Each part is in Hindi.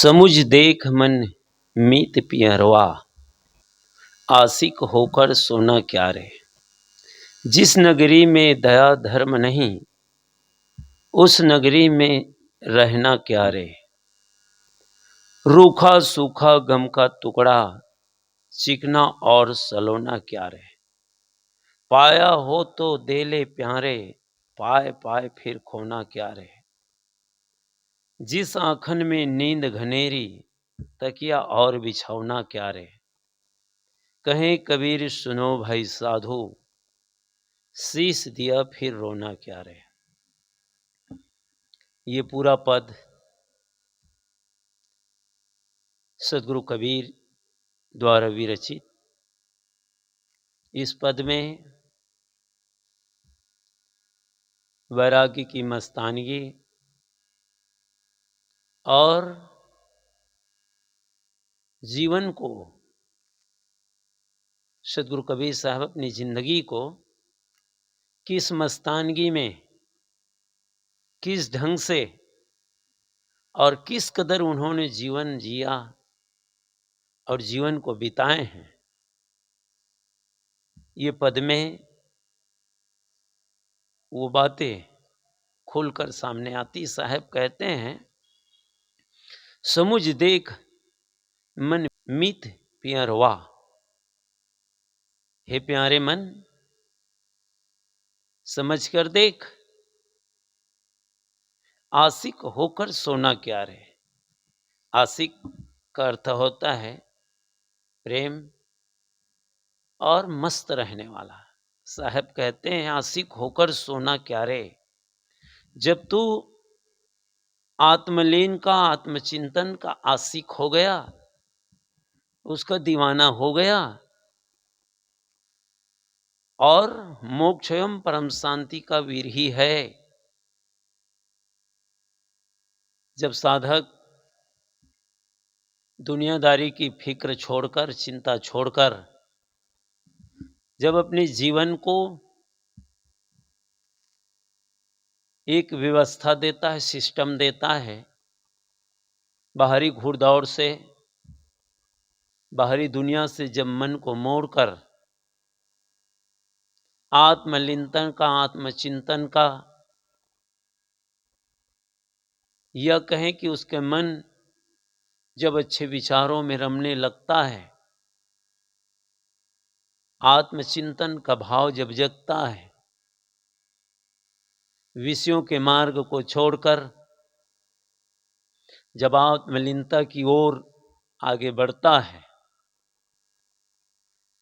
समुझ देख मन मीत पियरवा, आशिक होकर सोना क्या रे। जिस नगरी में दया धर्म नहीं, उस नगरी में रहना क्या रे। रूखा सूखा गम का टुकड़ा, चिकना और सलोना क्या रे। पाया हो तो दे ले प्यारे, पाए पाए फिर खोना क्या रे। जिस आंखन में नींद घनेरी, तकिया और बिछौना क्या रे। कहें कबीर सुनो भाई साधु, शीश दिया फिर रोना क्या रे। ये पूरा पद सदगुरु कबीर द्वारा विरचित। इस पद में वैराग्य की मस्तानगी और जीवन को सदगुरु कबीर साहब अपनी जिंदगी को किस मस्तानगी में, किस ढंग से और किस कदर उन्होंने जीवन जिया और जीवन को बिताए हैं, ये पद में वो बातें खुलकर सामने आती। साहब कहते हैं, समुझ देख मन मीत पियरवा। हे प्यारे मन, समझ कर देख, आशिक होकर सोना क्या रे। आशिक का अर्थ होता है प्रेम और मस्त रहने वाला। साहब कहते हैं, आशिक होकर सोना क्या रे। जब तू आत्मलीन का, आत्मचिंतन का आशिक हो गया, उसका दीवाना हो गया और मोक्ष एवं परम शांति का वीर ही है। जब साधक दुनियादारी की फिक्र छोड़कर, चिंता छोड़कर, जब अपने जीवन को एक व्यवस्था देता है, सिस्टम देता है, बाहरी घुड़दौड़ से, बाहरी दुनिया से जब मन को मोड़कर आत्मलिंतन का, आत्मचिंतन का, यह कहें कि उसके मन जब अच्छे विचारों में रमने लगता है, आत्मचिंतन का भाव जब जगता है, विषयों के मार्ग को छोड़कर जब आत्मलीनता की ओर आगे बढ़ता है,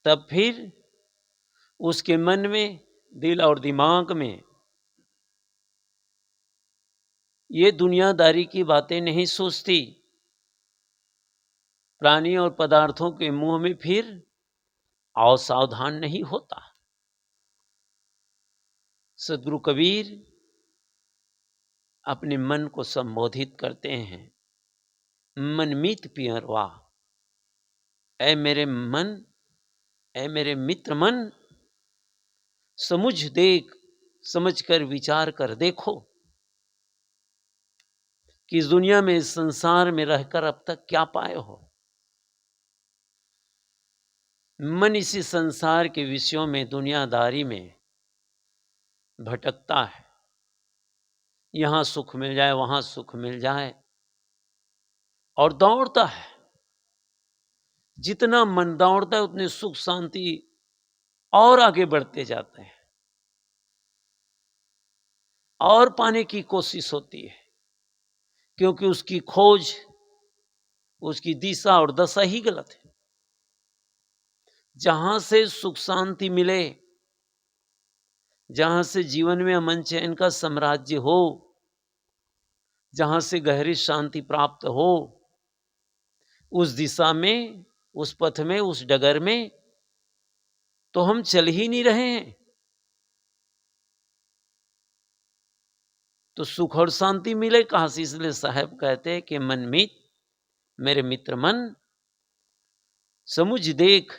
तब फिर उसके मन में, दिल और दिमाग में ये दुनियादारी की बातें नहीं सोचती। प्राणी और पदार्थों के मुंह में फिर असावधान नहीं होता। सदगुरु कबीर अपने मन को संबोधित करते हैं, मनमीत पियरवा। ऐ मेरे मन, ऐ मेरे मित्र मन, समुझ देख, समझ कर विचार कर देखो कि इस दुनिया में, इस संसार में रहकर अब तक क्या पाए हो। मन इसी संसार के विषयों में, दुनियादारी में भटकता है। यहां सुख मिल जाए, वहां सुख मिल जाए, और दौड़ता है। जितना मन दौड़ता है, उतने सुख शांति और आगे बढ़ते जाते हैं और पाने की कोशिश होती है, क्योंकि उसकी खोज, उसकी दिशा और दशा ही गलत है। जहां से सुख शांति मिले, जहां से जीवन में अमन चैन का साम्राज्य हो, जहां से गहरी शांति प्राप्त हो, उस दिशा में, उस पथ में, उस डगर में तो हम चल ही नहीं रहे हैं। तो सुख और शांति मिले कहां से। इसलिए साहब कहते हैं कि मनमीत, मेरे मित्र मन, समुझ देख,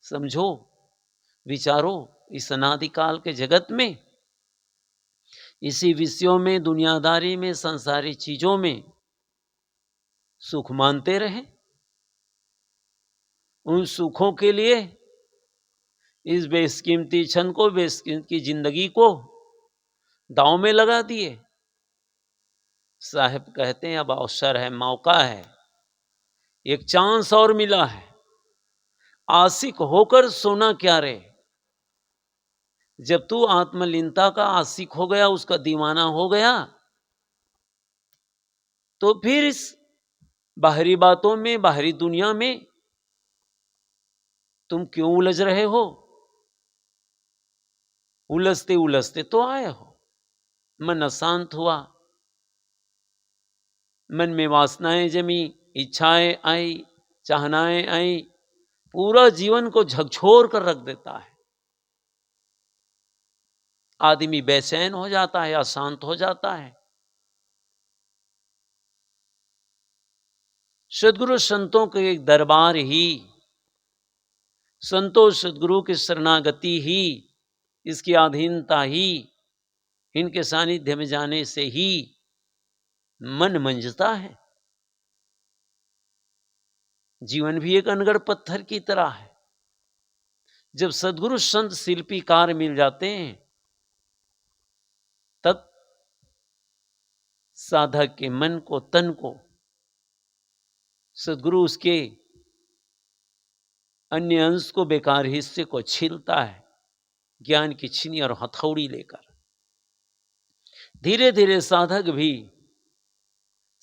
समझो, विचारो, इस अनादिकाल के जगत में, इसी विषयों में, दुनियादारी में, संसारी चीजों में सुख मानते रहे, उन सुखों के लिए इस बेशकीमती क्षण को, बेशकीमती जिंदगी को दांव में लगा दिए। साहब कहते हैं अब अवसर है, मौका है, एक चांस और मिला है। आशिक होकर सोना क्या रे। जब तू आत्मलीनता का आशिक हो गया, उसका दीवाना हो गया, तो फिर इस बाहरी बातों में, बाहरी दुनिया में तुम क्यों उलझ रहे हो? उलझते उलझते तो आए हो। मन अशांत हुआ, मन में वासनाएं जमी, इच्छाएं आई, चाहनाएं आई, पूरा जीवन को झकझोर कर रख देता है। आदमी बेचैन हो जाता है, अशांत हो जाता है। सदगुरु संतों के एक दरबार ही, संतों सदगुरु की शरणागति ही, इसकी अधीनता ही, इनके सानिध्य में जाने से ही मन मंजता है। जीवन भी एक अनगढ़ पत्थर की तरह है। जब सदगुरु संत शिल्पीकार मिल जाते हैं, तब साधक के मन को, तन को सदगुरु उसके अन्य अंश को, बेकार हिस्से को छीलता है, ज्ञान की छीनी और हथौड़ी लेकर। धीरे धीरे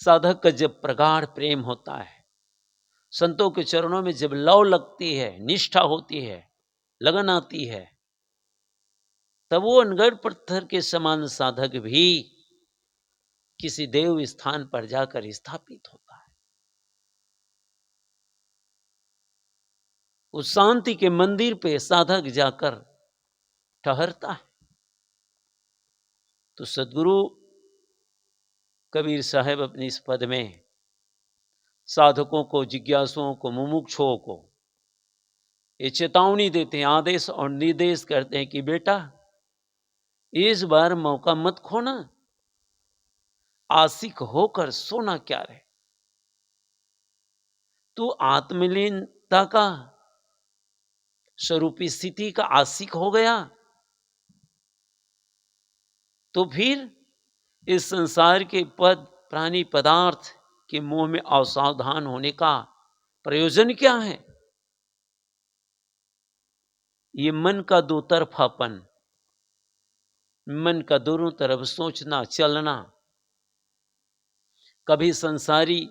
साधक का जब प्रगाढ़ प्रेम होता है, संतों के चरणों में जब लौ लगती है, निष्ठा होती है, लगन आती है, तब वो अनगढ़ पत्थर के समान साधक भी किसी देव स्थान पर जाकर स्थापित होता है। उस शांति के मंदिर पे साधक जाकर ठहरता है। तो सदगुरु कबीर साहब अपने इस पद में साधकों को, जिज्ञासुओं को, मुमुक्षुओं को ये चेतावनी देते हैं, आदेश और निर्देश करते हैं कि बेटा इस बार मौका मत खोना, आशिक होकर सोना क्या रहे। तू आत्मलीनता का स्वरूपी स्थिति का आशिक हो गया, तो फिर इस संसार के पद, प्राणी, पदार्थ के मोह में असावधान होने का प्रयोजन क्या है? ये मन का दो तरफापन, मन का दोनों तरफ सोचना, चलना, कभी संसारी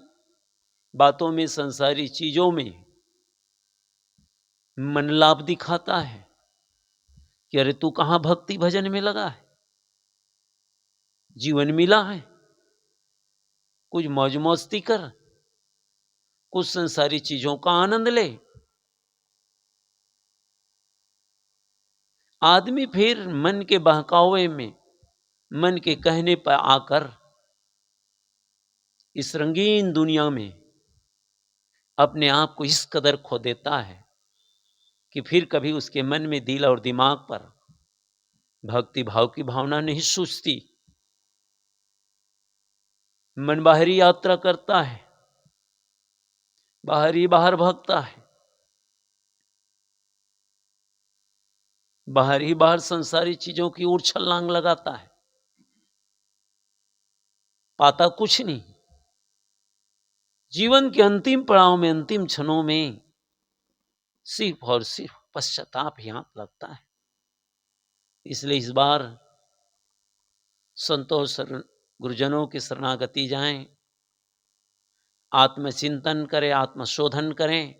बातों में, संसारी चीजों में मन लाभ दिखाता है कि अरे तू कहां भक्ति भजन में लगा है, जीवन मिला है, कुछ मौज मस्ती कर, कुछ संसारी चीजों का आनंद ले। आदमी फिर मन के बहकावे में, मन के कहने पर आकर इस रंगीन दुनिया में अपने आप को इस कदर खो देता है कि फिर कभी उसके मन में, दिल और दिमाग पर भक्ति भाव की भावना नहीं सूझती। मन बाहरी यात्रा करता है, बाहर ही बाहर भागता है, बाहर ही बाहर संसारी चीजों की ओर छलांग लगाता है, पाता कुछ नहीं। जीवन के अंतिम पड़ाव में, अंतिम क्षणों में सिर्फ और सिर्फ पश्चाताप ही हाथ लगता है। इसलिए इस बार संतों, गुरुजनों की शरणागति जाएं, आत्मचिंतन करें, आत्मशोधन करें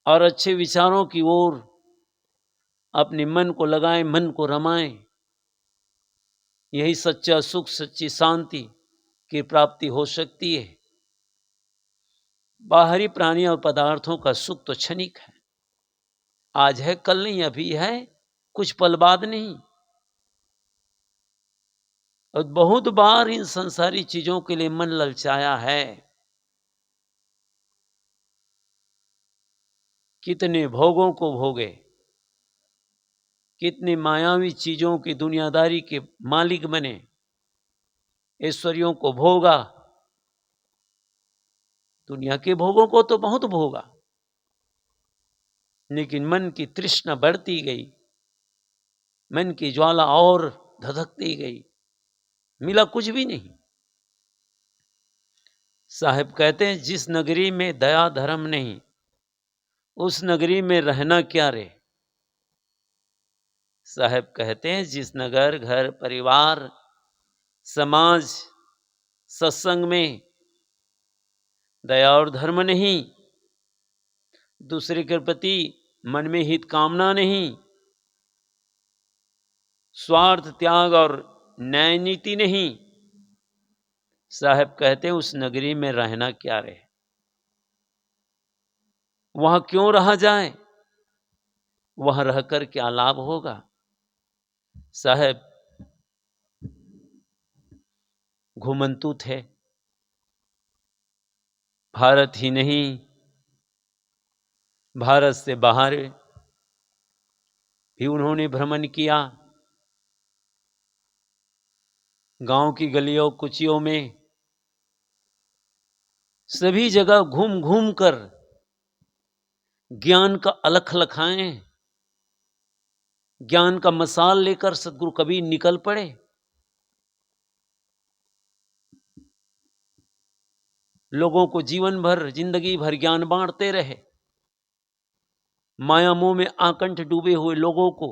और अच्छे विचारों की ओर अपने मन को लगाएं, मन को रमाएं। यही सच्चा सुख, सच्ची शांति की प्राप्ति हो सकती है। बाहरी प्राणी और पदार्थों का सुख तो क्षणिक है, आज है कल नहीं, अभी है कुछ पल बाद नहीं। और बहुत बार इन संसारी चीजों के लिए मन ललचाया है। कितने भोगों को भोगे, कितने मायावी चीजों की दुनियादारी के मालिक बने, ऐश्वर्यों को भोगा, दुनिया के भोगों को तो बहुत भोगा, लेकिन मन की तृष्णा बढ़ती गई, मन की ज्वाला और धधकती गई, मिला कुछ भी नहीं। साहब कहते हैं, जिस नगरी में दया धर्म नहीं, उस नगरी में रहना क्या रे। साहब कहते हैं, जिस नगर, घर, परिवार, समाज, सत्संग में दया और धर्म नहीं, दूसरे के प्रति मन में हित कामना नहीं, स्वार्थ त्याग और न्याय नीति नहीं, साहब कहते हैं उस नगरी में रहना क्या रहे, वहां क्यों रहा जाए, वहां रहकर क्या लाभ होगा। साहब घुमंतु थे, भारत ही नहीं, भारत से बाहर भी उन्होंने भ्रमण किया। गांव की गलियों कुचियों में सभी जगह घूम घूम कर ज्ञान का अलख लखाएं, ज्ञान का मसाल लेकर सदगुरु कबीर निकल पड़े। लोगों को जीवन भर, जिंदगी भर ज्ञान बांटते रहे। माया मोह में आकंठ डूबे हुए लोगों को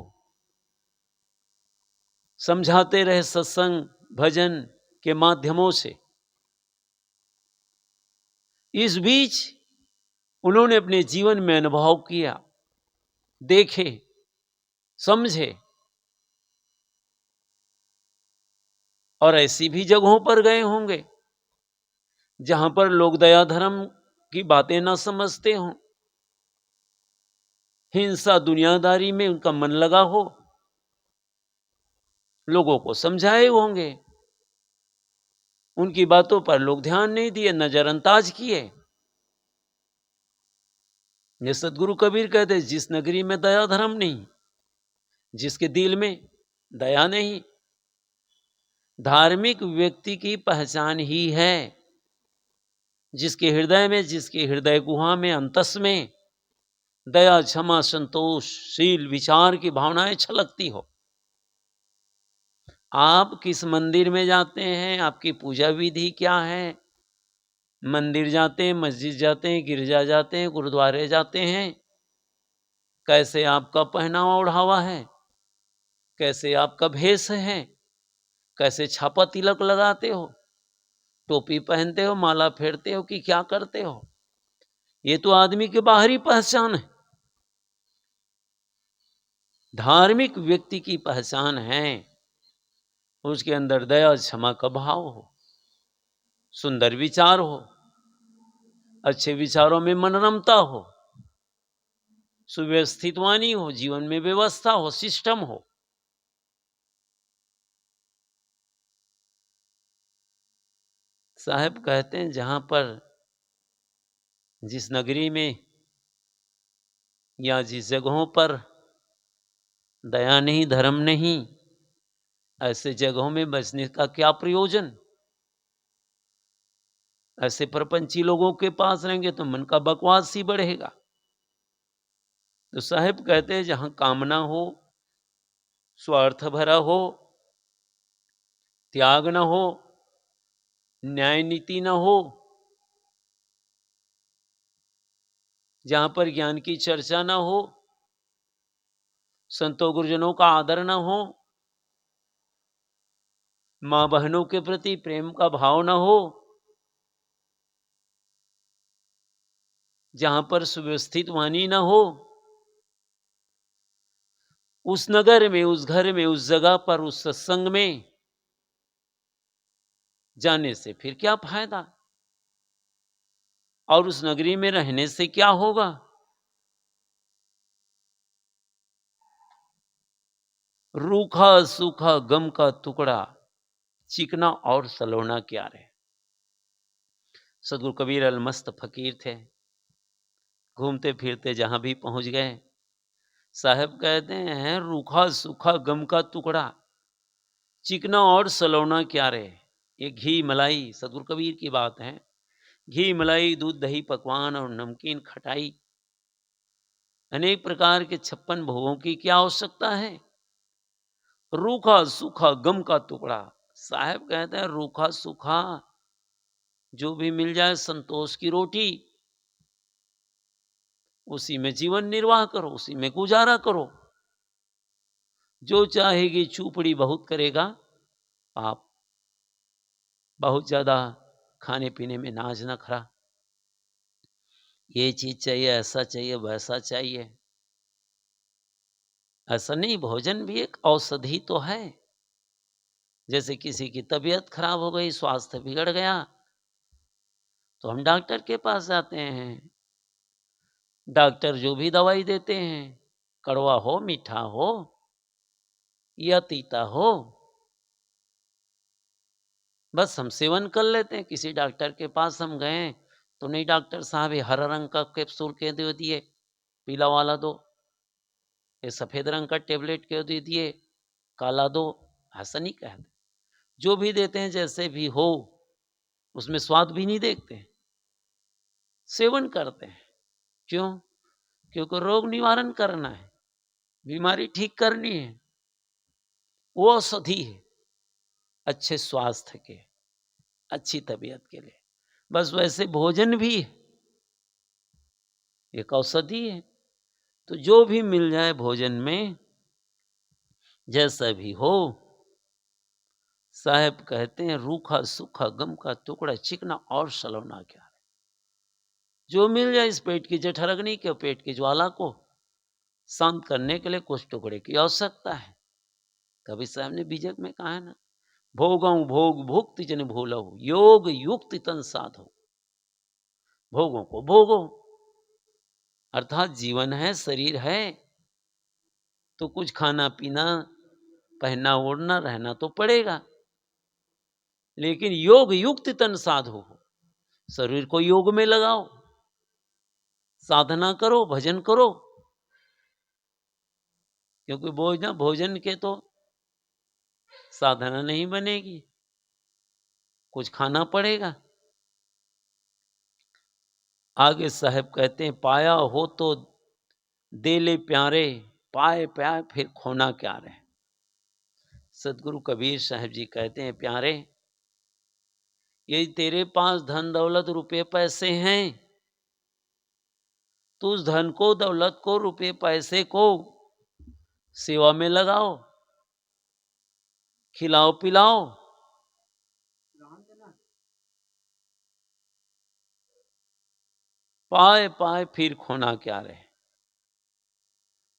समझाते रहे सत्संग भजन के माध्यमों से। इस बीच उन्होंने अपने जीवन में अनुभव किया, देखे, समझे, और ऐसी भी जगहों पर गए होंगे जहां पर लोग दया धर्म की बातें ना समझते हों, हिंसा दुनियादारी में उनका मन लगा हो, लोगों को समझाए होंगे, उनकी बातों पर लोग ध्यान नहीं दिए, नजरअंदाज किए। ये सदगुरु कबीर कहते, जिस नगरी में दया धर्म नहीं, जिसके दिल में दया नहीं, धार्मिक व्यक्ति की पहचान ही है जिसके हृदय में, जिसके हृदय गुहा में, अंतस में दया, क्षमा, संतोष, शील, विचार की भावनाएं छलकती हो। आप किस मंदिर में जाते हैं, आपकी पूजा विधि क्या है, मंदिर जाते हैं, मस्जिद जाते हैं, गिरजा जाते हैं, गुरुद्वारे जाते हैं, कैसे आपका पहनावा ओढ़ावा है, कैसे आपका भेष है, कैसे छापा तिलक लगाते हो, टोपी पहनते हो, माला फेरते हो कि क्या करते हो, ये तो आदमी की बाहरी पहचान है। धार्मिक व्यक्ति की पहचान है उसके अंदर दया क्षमा का भाव हो, सुंदर विचार हो, अच्छे विचारों में मनरमता हो, सुव्यवस्थित वाणी हो, जीवन में व्यवस्था हो, सिस्टम हो। साहब कहते हैं, जहां पर, जिस नगरी में या जिस जगहों पर दया नहीं, धर्म नहीं, ऐसे जगहों में बसने का क्या प्रयोजन। ऐसे प्रपंची लोगों के पास रहेंगे तो मन का बकवास ही बढ़ेगा। तो साहब कहते हैं, जहां कामना हो, स्वार्थ भरा हो, त्याग न हो, न्याय नीति न हो, जहां पर ज्ञान की चर्चा न हो, संतों गुरुजनों का आदर न हो, मां बहनों के प्रति प्रेम का भाव न हो, जहां पर सुव्यवस्थित वाणी न हो, उस नगर में, उस घर में, उस जगह पर, उस सत्संग में जाने से फिर क्या फायदा, और उस नगरी में रहने से क्या होगा। रूखा सूखा गम का टुकड़ा, चिकना और सलोना क्या रहे। सदगुरु कबीर अलमस्त फकीर थे, घूमते फिरते जहां भी पहुंच गए, साहब कहते हैं, रूखा सूखा गम का टुकड़ा, चिकना और सलोना क्या रहे। ये घी मलाई, सदगुरु कबीर की बात है, घी, मलाई, दूध, दही, पकवान और नमकीन, खटाई, अनेक प्रकार के 56 भोगों की क्या आवश्यकता है? रूखा सूखा गम का टुकड़ा। साहब कहते हैं रूखा सूखा जो भी मिल जाए, संतोष की रोटी, उसी में जीवन निर्वाह करो, उसी में गुजारा करो। जो चाहेगी चूपड़ी बहुत करेगा पाप। बहुत ज्यादा खाने पीने में नाज नखरा, ये चीज चाहिए, ऐसा चाहिए, वैसा चाहिए, ऐसा नहीं। भोजन भी एक औषधि तो है। जैसे किसी की तबीयत खराब हो गई, स्वास्थ्य बिगड़ गया, तो हम डॉक्टर के पास जाते हैं। डॉक्टर जो भी दवाई देते हैं, कड़वा हो, मीठा हो या तीता हो, बस हम सेवन कर लेते हैं। किसी डॉक्टर के पास हम गए तो नहीं डॉक्टर साहब ये हरा रंग का कैप्सूल क्यों दे दिए, पीला वाला दो, ये सफेद रंग का टेबलेट क्यों दे दिए, काला दो। ऐसा नहीं कहते। जो भी देते हैं जैसे भी हो, उसमें स्वाद भी नहीं देखते, सेवन करते हैं। क्यों? क्योंकि रोग निवारण करना है, बीमारी ठीक करनी है। वो औषधि है अच्छे स्वास्थ्य के, अच्छी तबीयत के लिए। बस वैसे भोजन भी एक औषधि है। तो जो भी मिल जाए भोजन में, जैसा भी हो, साहब कहते हैं रूखा सूखा गम का टुकड़ा, चिकना और सलोना क्या है। जो मिल जाए इस पेट की जठरग्नि के, पेट की ज्वाला को शांत करने के लिए कुछ टुकड़े की आवश्यकता है। कबीर साहब ने बीजक में कहा है ना, भोगऊ भोग भुक्ति जन भूलहु, योग युक्ति तन साधो। भोगों को भोगो, अर्थात जीवन है, शरीर है, तो कुछ खाना पीना, पहनना ओढ़ना, रहना तो पड़ेगा। लेकिन योग युक्त तन साधो, शरीर को योग में लगाओ, साधना करो, भजन करो। क्योंकि भोजन भोजन के तो साधना नहीं बनेगी, कुछ खाना पड़ेगा। आगे साहब कहते हैं, पाया हो तो दे ले प्यारे, पाए प्याए फिर खोना क्या रहे। सदगुरु कबीर साहब जी कहते हैं, प्यारे, यदि तेरे पास धन दौलत रुपए पैसे हैं, तो उस धन को, दौलत को, रुपए पैसे को सेवा में लगाओ, खिलाओ पिलाओ। पाए पाए फिर खोना क्या रहे।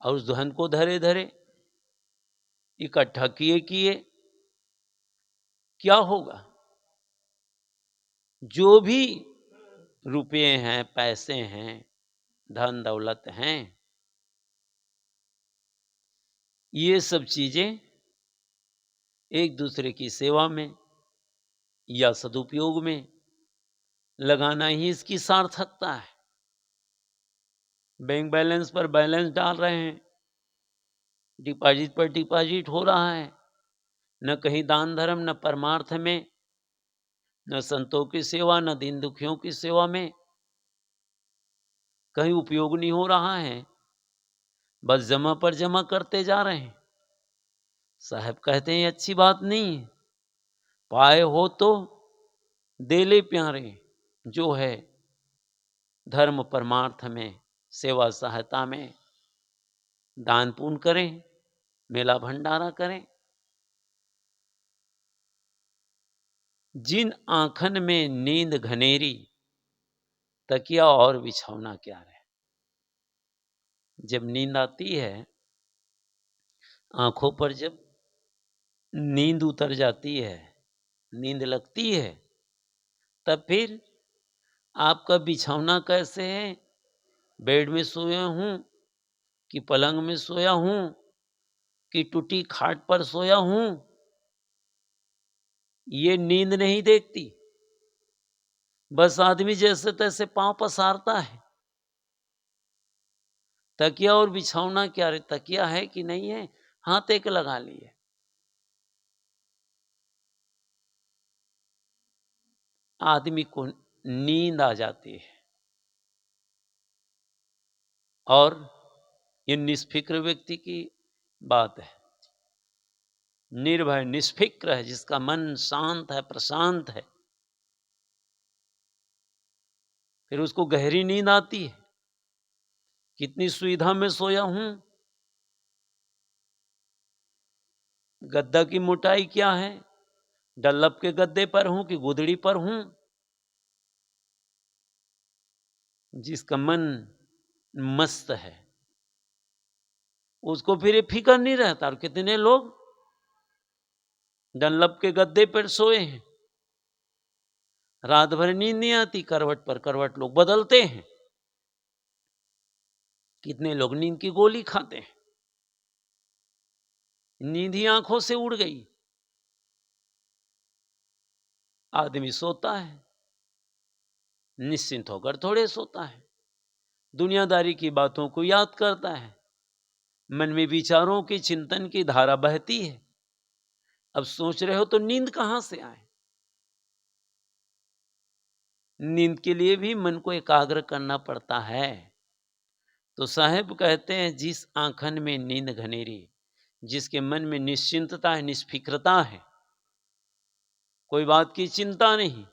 और उस धन को धरे धरे इकट्ठा किए किए क्या होगा? जो भी रुपये हैं, पैसे हैं, धन दौलत हैं, ये सब चीजें एक दूसरे की सेवा में या सदुपयोग में लगाना ही इसकी सार्थकता है। बैंक बैलेंस पर बैलेंस डाल रहे हैं, डिपॉजिट पर डिपॉजिट हो रहा है, न कहीं दान धर्म, न परमार्थ में, न संतों की सेवा, न दीन दुखियों की सेवा में कहीं उपयोग नहीं हो रहा है। बस जमा पर जमा करते जा रहे हैं। साहब कहते हैं ये अच्छी बात नहीं है। पाए हो तो दे ले प्यारे, जो है धर्म परमार्थ में, सेवा सहायता में दान पुण्य करें, मेला भंडारा करें। जिन आंखन में नींद घनेरी, तकिया और बिछौना क्या रहे। जब नींद आती है, आंखों पर जब नींद उतर जाती है, नींद लगती है, तब फिर आपका बिछौना कैसे है? बेड में सोया हूं कि पलंग में सोया हूं कि टूटी खाट पर सोया हूं, ये नींद नहीं देखती। बस आदमी जैसे तैसे पांव पसारता है। तकिया और बिछौना क्या रे, तकिया है कि नहीं है, हाथ एक लगा लिए। आदमी को नींद आ जाती है। और ये निष्फिक्र व्यक्ति की बात है। निर्भय निष्फिक्र है, जिसका मन शांत है, प्रशांत है, फिर उसको गहरी नींद आती है। कितनी सुविधा में सोया हूं, गद्दा की मोटाई क्या है, डल्लब के गद्दे पर हूं कि गुदड़ी पर हूं। जिसका मन मस्त है उसको फिर ये फिक्र नहीं रहता। और कितने लोग डल्लब के गद्दे पर सोए हैं, रात भर नींद नहीं आती, करवट पर करवट लोग बदलते हैं। कितने लोग नींद की गोली खाते हैं, नींद ही आंखों से उड़ गई। आदमी सोता है, निश्चिंत होकर थोड़े सोता है, दुनियादारी की बातों को याद करता है, मन में विचारों की चिंतन की धारा बहती है। अब सोच रहे हो तो नींद कहां से आए। नींद के लिए भी मन को एकाग्र करना पड़ता है। तो साहेब कहते हैं, जिस आंखन में नींद घनेरी, जिसके मन में निश्चिंतता है, निष्फिक्रता है, कोई बात की चिंता नहीं,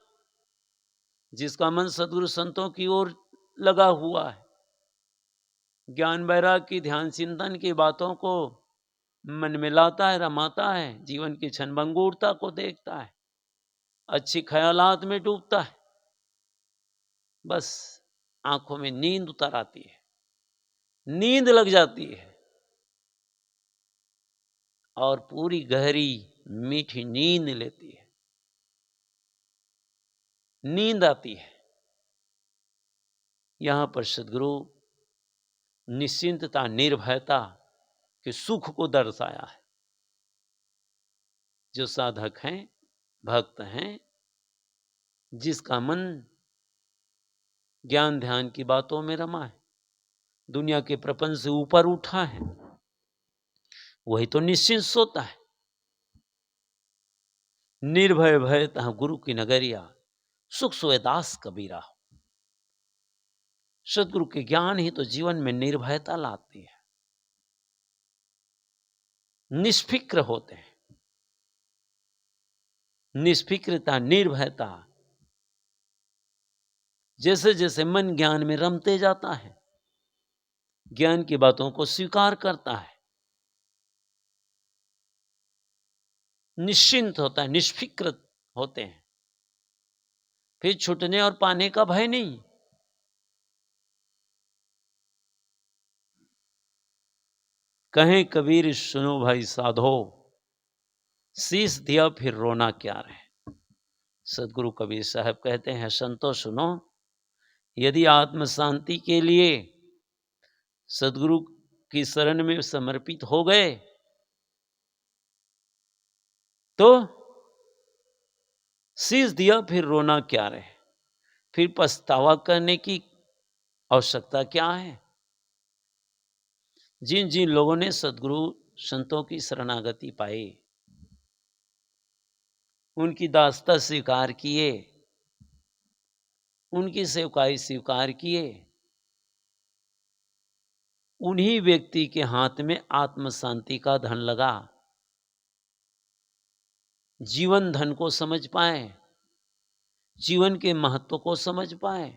जिसका मन सद्गुरु संतों की ओर लगा हुआ है, ज्ञान वैराग की ध्यान चिंतन की बातों को मन में लाता है, रमाता है, जीवन की क्षणभंगुरता को देखता है, अच्छी ख्यालात में डूबता है, बस आंखों में नींद उतर आती है, नींद लग जाती है और पूरी गहरी मीठी नींद लेती है, नींद आती है। यहां पर सद्गुरु निश्चिंतता, निर्भयता के सुख को दर्शाया है। जो साधक हैं, भक्त हैं, जिसका मन ज्ञान ध्यान की बातों में रमा है, दुनिया के प्रपंच से ऊपर उठा है, वही तो निश्चिंत सोता है। निर्भय भयता गुरु की नगरिया, सुख सोए दास कबीरा। सदगुरु के ज्ञान ही तो जीवन में निर्भयता लाती है, निष्फिक्र होते हैं। निष्फिक्रता, निर्भयता, जैसे जैसे मन ज्ञान में रमते जाता है, ज्ञान की बातों को स्वीकार करता है, निश्चिंत होता है, निष्फिक्र होते हैं, फिर छूटने और पाने का भय नहीं। कहें कबीर सुनो भाई साधो, शीश दिया फिर रोना क्या रहे। सदगुरु कबीर साहब कहते हैं, संतो सुनो, यदि आत्म शांति के लिए सदगुरु की शरण में समर्पित हो गए तो शीश दिया फिर रोना क्या रहे, फिर पछतावा करने की आवश्यकता क्या है। जिन जिन लोगों ने सदगुरु संतों की शरणागति पाई, उनकी दास्ता स्वीकार किए, उनकी सेवकाई स्वीकार किए, उन्हीं व्यक्ति के हाथ में आत्म शांति का धन लगा, जीवन धन को समझ पाए, जीवन के महत्व को समझ पाए।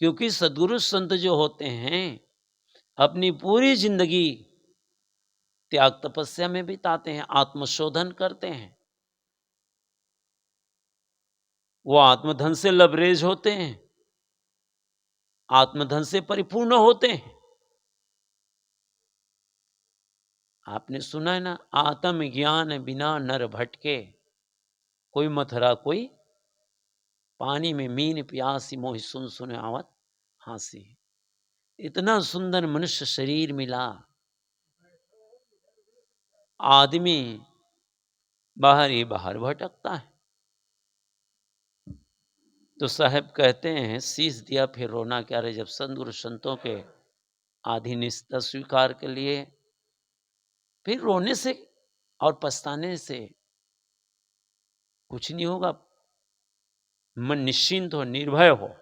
क्योंकि सद्गुरु संत जो होते हैं, अपनी पूरी जिंदगी त्याग तपस्या में बिताते हैं, आत्मशोधन करते हैं, वो आत्मधन से लबरेज होते हैं, आत्मधन से परिपूर्ण होते हैं। आपने सुना है ना, आत्म ज्ञान बिना नर भटके, कोई मथुरा कोई पानी में मीन प्यासी, मोहि सुन सुन आवत हासी। इतना सुंदर मनुष्य शरीर मिला, आदमी बाहर ही बाहर भटकता है। तो साहब कहते हैं, शीश दिया फिर रोना क्या रहे। जब सदगुरु संतों के आधीनस्थ स्वीकार के लिए, फिर रोने से और पछताने से कुछ नहीं होगा। मन निश्चिंत हो, निर्भय हो।